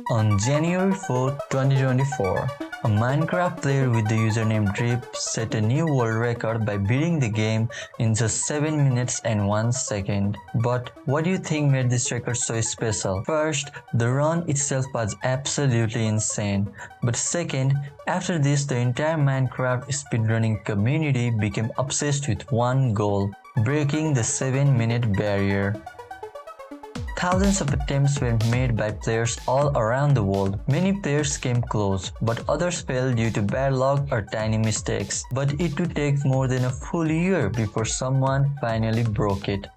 On January 4, 2024, a Minecraft player with the username Drip set a new world record by beating the game in just 7 minutes and 1 second. But what do you think made this record so special? First, the run itself was absolutely insane. But second, after this the entire Minecraft speedrunning community became obsessed with one goal: breaking the 7-minute barrier. Thousands of attempts were made by players all around the world. Many players came close, but others failed due to bad luck or tiny mistakes. But it would take more than a full year before someone finally broke it.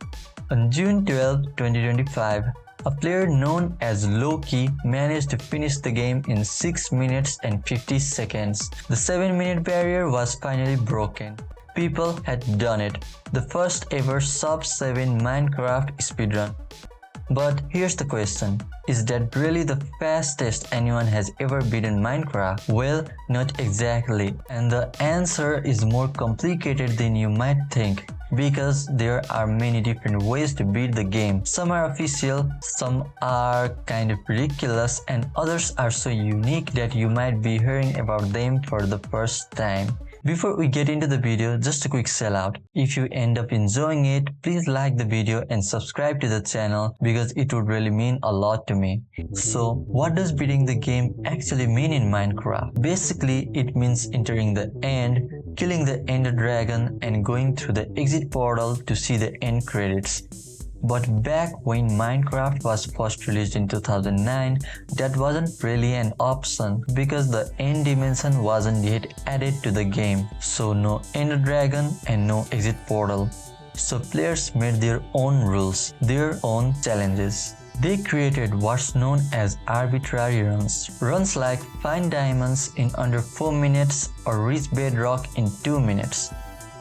On June 12, 2025, a player known as Loki managed to finish the game in 6 minutes and 50 seconds. The 7-minute barrier was finally broken. People had done it. The first ever sub-7 Minecraft speedrun. But here's the question, is that really the fastest anyone has ever beaten Minecraft? Well, not exactly, and the answer is more complicated than you might think, because there are many different ways to beat the game. Some are official, some are kind of ridiculous, and others are so unique that you might be hearing about them for the first time. Before we get into the video, just a quick sellout. If you end up enjoying it, please like the video and subscribe to the channel because it would really mean a lot to me. So, what does beating the game actually mean in Minecraft? Basically, it means entering the end, killing the ender dragon, and going through the exit portal to see the end credits. But back when Minecraft was first released in 2009, that wasn't really an option because the end dimension wasn't yet added to the game. So no ender dragon and no exit portal. So players made their own rules, their own challenges. They created what's known as arbitrary runs. Runs like find diamonds in under 4 minutes or reach bedrock in 2 minutes.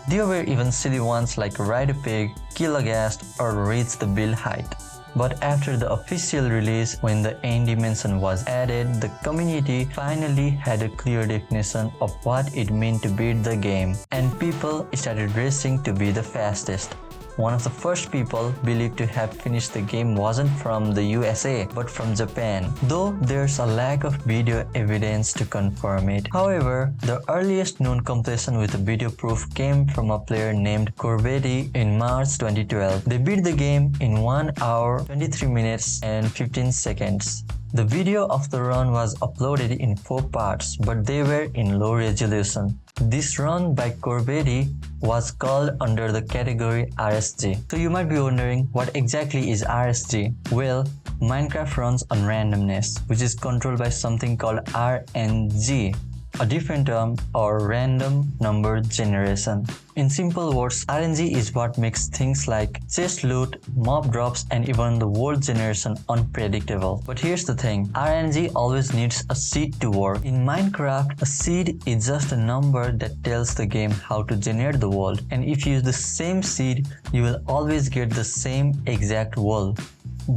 There were even silly ones like ride a pig, kill a ghast, or reach the build height. But after the official release, when the end dimension was added, the community finally had a clear definition of what it meant to beat the game, and people started racing to be the fastest. One of the first people believed to have finished the game wasn't from the USA, but from Japan, though there's a lack of video evidence to confirm it. However, the earliest known completion with a video proof came from a player named Corbetti in March 2012. They beat the game in 1 hour, 23 minutes and 15 seconds. The video of the run was uploaded in 4 parts, but they were in low resolution. This run by Corbetti was called under the category RSG. So you might be wondering, what exactly is RSG? Well, Minecraft runs on randomness, which is controlled by something called RNG, a different term or random number generation. In simple words, RNG is what makes things like chest loot, mob drops, and even the world generation unpredictable. But here's the thing, RNG always needs a seed to work. In Minecraft, a seed is just a number that tells the game how to generate the world, and if you use the same seed, you will always get the same exact world.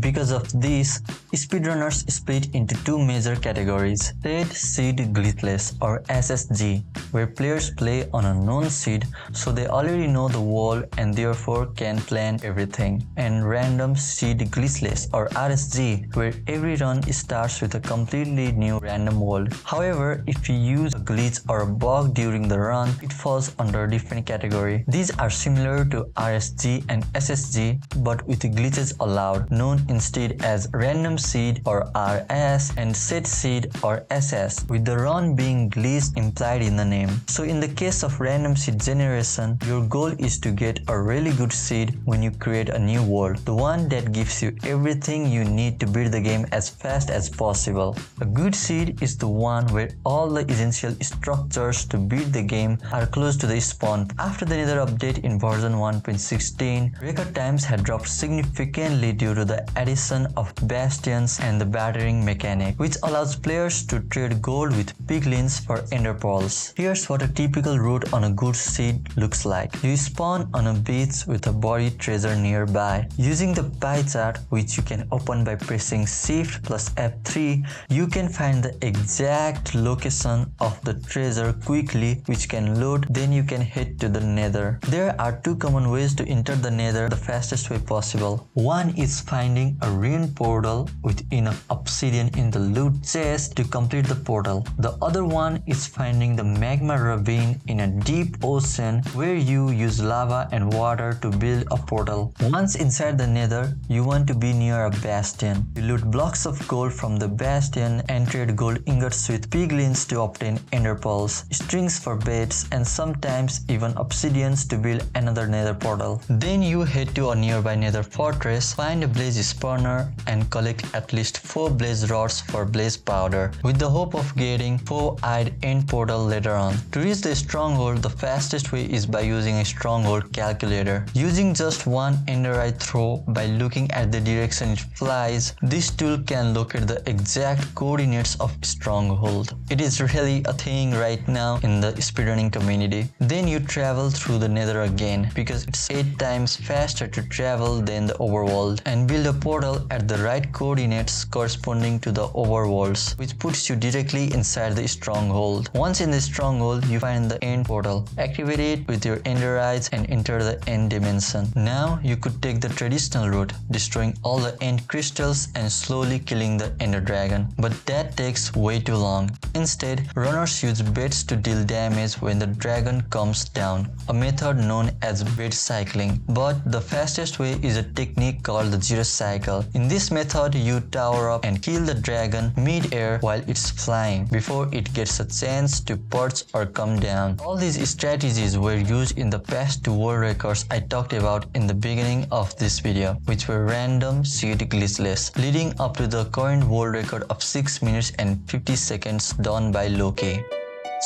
Because of this, speedrunners split into 2 major categories: Set Seed Glitchless or SSG, where players play on a known seed so they already know the world and therefore can plan everything, and Random Seed Glitchless or RSG, where every run starts with a completely new random world. However, if you use a glitch or a bug during the run, it falls under a different category. These are similar to RSG and SSG but with glitches allowed, known instead as Random Seed or RS and Set Seed or SS, with the run being glitched implied in the name. So in the case of random seed generation, your goal is to get a really good seed when you create a new world, the one that gives you everything you need to beat the game as fast as possible. A good seed is the one where all the essential structures to beat the game are close to the spawn. After the nether update in version 1.16, record times had dropped significantly due to the addition of bastions and the battering mechanic, which allows players to trade gold with piglins for ender pearls. Here's what a typical route on a good seed looks like. You spawn on a beach with a buried treasure nearby. Using the pie chart, which you can open by pressing Shift plus F3, you can find the exact location of the treasure quickly, which can load, then you can head to the nether. There are 2 common ways to enter the nether the fastest way possible. One is finding finding a ruined portal with enough obsidian in the loot chest to complete the portal. The other one is finding the magma ravine in a deep ocean where you use lava and water to build a portal. Once inside the nether, you want to be near a bastion. You loot blocks of gold from the bastion and trade gold ingots with piglins to obtain ender pearls, strings for beds, and sometimes even obsidians to build another nether portal. Then you head to a nearby nether fortress, find a blaze spawner, and collect at least 4 blaze rods for blaze powder, with the hope of getting 4-eyed end portal later on. To reach the stronghold, the fastest way is by using a stronghold calculator. Using just one enderite throw by looking at the direction it flies, this tool can locate the exact coordinates of stronghold. It is really a thing right now in the speedrunning community. Then you travel through the nether again, because it's 8 times faster to travel than the overworld, and build a portal at the right coordinates corresponding to the overworlds, which puts you directly inside the stronghold. Once in the stronghold, you find the end portal. Activate it with your enderites and enter the end dimension. Now you could take the traditional route, destroying all the end crystals and slowly killing the ender dragon, but that takes way too long. Instead, runners use beds to deal damage when the dragon comes down, a method known as bed cycling. But the fastest way is a technique called the zero cycle. In this method, you tower up and kill the dragon mid-air while it's flying, before it gets a chance to perch or come down. All these strategies were used in the past 2 world records I talked about in the beginning of this video, which were random, seed, glitchless, leading up to the current world record of 6 minutes and 50 seconds done by Loki.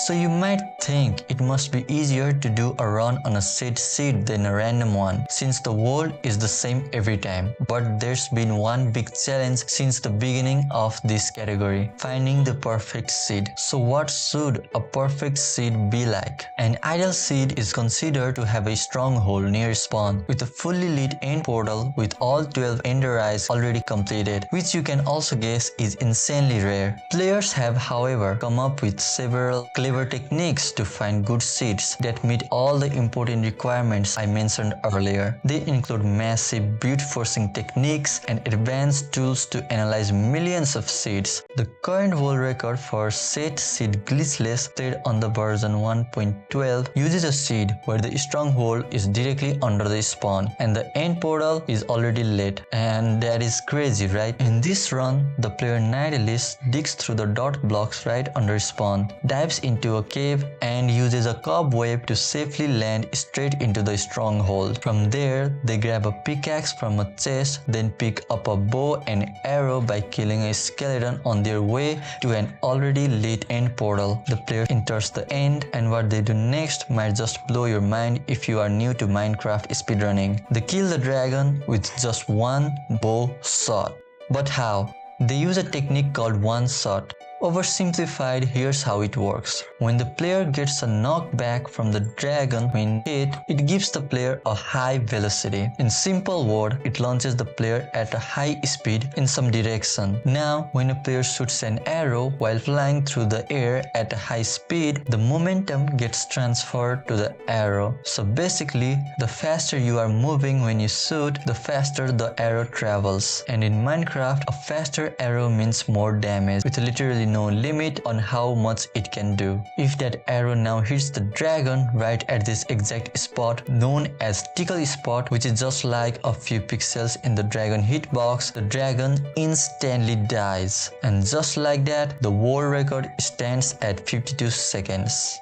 So you might think it must be easier to do a run on a set seed than a random one, since the world is the same every time. But there's been one big challenge since the beginning of this category: finding the perfect seed. So what should a perfect seed be like? An ideal seed is considered to have a stronghold near spawn, with a fully lit end portal with all 12 ender eyes already completed, which you can also guess is insanely rare. Players have, however, come up with several clever techniques to find good seeds that meet all the important requirements I mentioned earlier. They include massive brute forcing techniques and advanced tools to analyze millions of seeds. The current world record for set seed glitchless, played on the version 1.12, uses a seed where the stronghold is directly under the spawn and the end portal is already lit. And that is crazy, right? In this run, the player nihilist digs through the dot blocks right under spawn, dives into a cave, and uses a cobweb to safely land straight into the stronghold. From there, they grab a pickaxe from a chest, then pick up a bow and arrow by killing a skeleton on their way to an already lit end portal. The player enters the end, and what they do next might just blow your mind if you are new to Minecraft speedrunning. They kill the dragon with just one bow shot. But how? They use a technique called one shot. Oversimplified, here's how it works. When the player gets a knockback from the dragon when hit, it gives the player a high velocity. In simple words, it launches the player at a high speed in some direction. Now, when a player shoots an arrow while flying through the air at a high speed, the momentum gets transferred to the arrow. So basically, the faster you are moving when you shoot, the faster the arrow travels. And in Minecraft, a faster arrow means more damage, with literally no limit on how much it can do. If that arrow now hits the dragon right at this exact spot known as tickle spot, which is just like a few pixels in the dragon hitbox, the dragon instantly dies. And just like that, the world record stands at 52 seconds.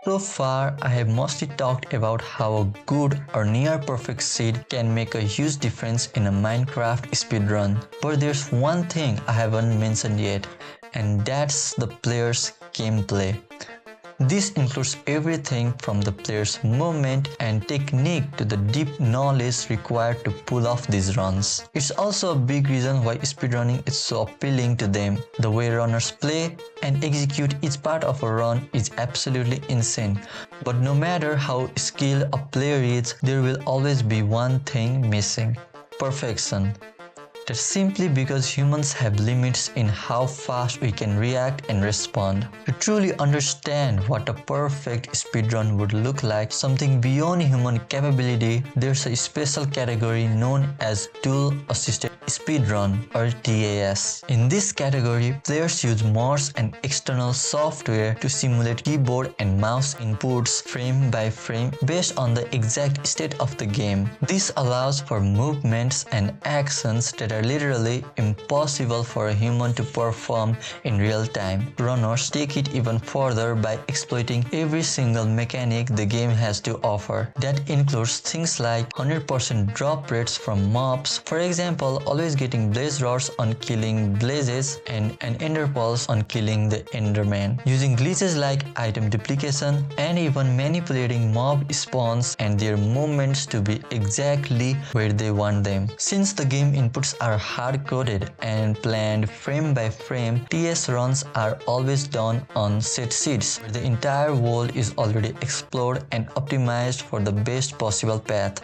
So far, I have mostly talked about how a good or near perfect seed can make a huge difference in a Minecraft speedrun. But there's one thing I haven't mentioned yet, and that's the player's gameplay. This includes everything from the player's movement and technique to the deep knowledge required to pull off these runs. It's also a big reason why speedrunning is so appealing to them. The way runners play and execute each part of a run is absolutely insane. But no matter how skilled a player is, there will always be one thing missing: perfection. That's simply because humans have limits in how fast we can react and respond. To truly understand what a perfect speedrun would look like, something beyond human capability, there's a special category known as Tool Assisted Speedrun or TAS. In this category, players use mods and external software to simulate keyboard and mouse inputs frame by frame based on the exact state of the game. This allows for movements and actions that are literally impossible for a human to perform in real time. Runners take it even further by exploiting every single mechanic the game has to offer. That includes things like 100% drop rates from mobs, for example, always getting blaze rods on killing blazes and an ender pulse on killing the enderman, using glitches like item duplication, and even manipulating mob spawns and their movements to be exactly where they want them. Since the game inputs are hard-coded and planned frame by frame, TS runs are always done on set seeds, where the entire world is already explored and optimized for the best possible path.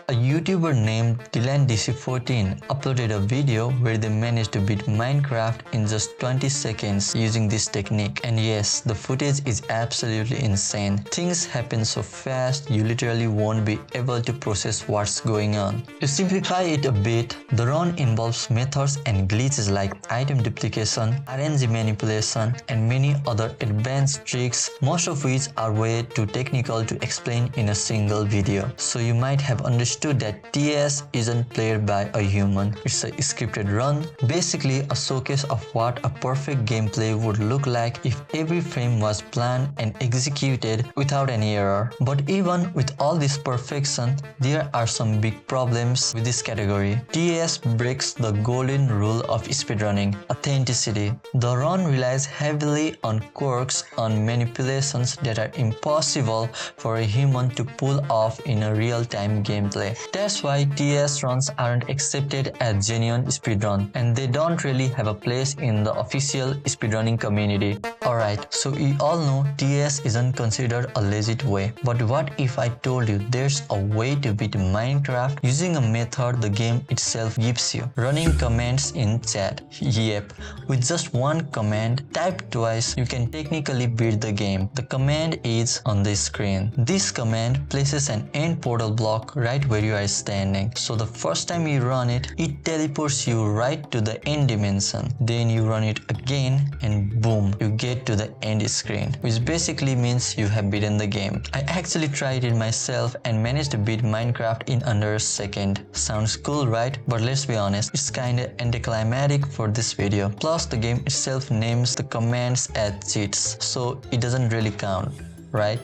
A YouTuber named DylanDC14 uploaded a video where they managed to beat Minecraft in just 20 seconds using this technique. And yes, the footage is absolutely insane. Things happen so fast you literally won't be able to process what's going on. To simplify it a bit, the run involves methods and glitches like item duplication, RNG manipulation, and many other advanced tricks, most of which are way too technical to explain in a single video. So you might have understood that TS isn't played by a human. It's a scripted run, basically a showcase of what a perfect gameplay would look like if every frame was planned and executed without any error. But even with all this perfection, there are some big problems with this category. TS breaks the golden rule of speedrunning: authenticity. The run relies heavily on quirks, on manipulations that are impossible for a human to pull off in a real-time gameplay. That's why TS runs aren't accepted as genuine speedrun, and they don't really have a place in the official speedrunning community. Alright, so we all know TS isn't considered a legit way, but what if I told you there's a way to beat Minecraft using a method the game itself gives you? Running commands in chat. Yep, with just one command typed twice, you can technically beat the game. The command is on the screen. This command places an end portal block right where you are standing. So the first time you run it, it teleports you right to the end dimension. Then you run it again and boom, you get to the end screen, which basically means you have beaten the game. I actually tried it myself and managed to beat Minecraft in under a second. Sounds cool, right? But let's be honest, it's kinda anticlimactic for this video. Plus the game itself names the commands as cheats, so it doesn't really count, right?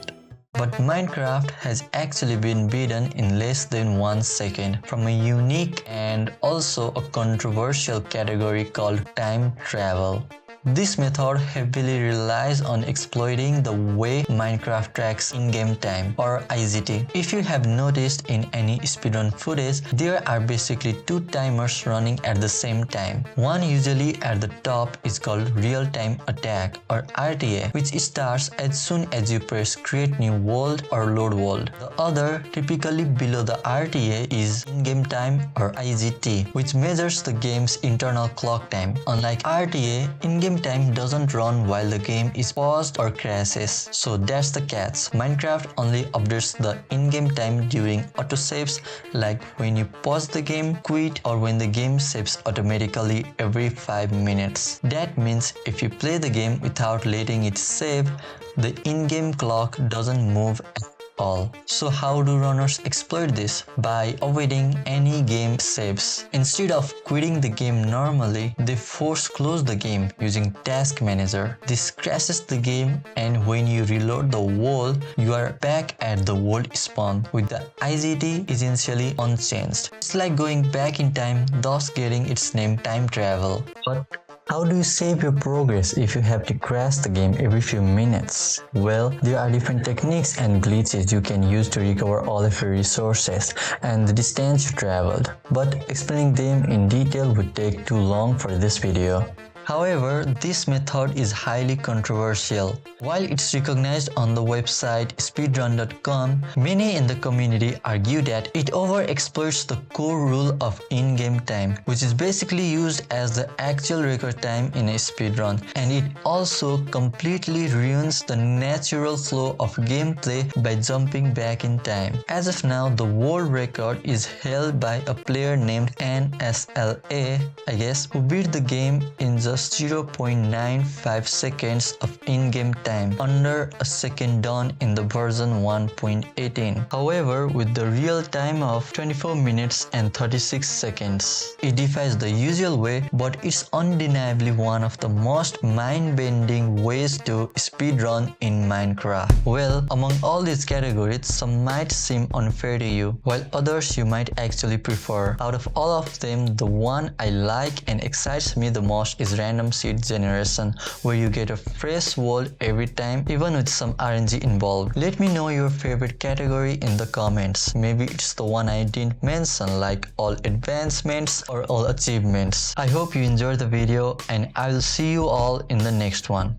But Minecraft has actually been beaten in less than 1 second from a unique and also a controversial category called time travel. This method heavily relies on exploiting the way Minecraft tracks in-game time, or IGT. If you have noticed in any speedrun footage, there are basically two timers running at the same time. One usually at the top is called real-time attack, or RTA, which starts as soon as you press create new world or load world. The other, typically below the RTA, is in-game time, or IGT, which measures the game's internal clock time. Unlike RTA, in-game time doesn't run while the game is paused or crashes. So that's the catch. Minecraft only updates the in-game time during autosaves, like when you pause the game, quit, or when the game saves automatically every 5 minutes. That means if you play the game without letting it save, the in-game clock doesn't move at all. So how do runners exploit this? By avoiding any game saves. Instead of quitting the game normally, they force close the game using Task Manager. This crashes the game, and when you reload the world, you are back at the world spawn with the IGT essentially unchanged. It's like going back in time, thus getting its name time travel. But how do you save your progress if you have to crash the game every few minutes? Well, there are different techniques and glitches you can use to recover all of your resources and the distance you traveled, but explaining them in detail would take too long for this video. However, this method is highly controversial. While it's recognized on the website speedrun.com, many in the community argue that it overexploits the core rule of in-game time, which is basically used as the actual record time in a speedrun, and it also completely ruins the natural flow of gameplay by jumping back in time. As of now, the world record is held by a player named NSLA, I guess, who beat the game in just 0.95 seconds of in-game time under a second done in the version 1.18. However, with the real time of 24 minutes and 36 seconds. It defies the usual way, but it's undeniably one of the most mind-bending ways to speedrun in Minecraft. Well, among all these categories, some might seem unfair to you, while others you might actually prefer. Out of all of them, the one I like and excites me the most is random seed generation, where you get a fresh world every time, even with some RNG involved. Let me know your favorite category in the comments. Maybe it's the one I didn't mention, like all advancements or all achievements. I hope you enjoyed the video, and I will see you all in the next one.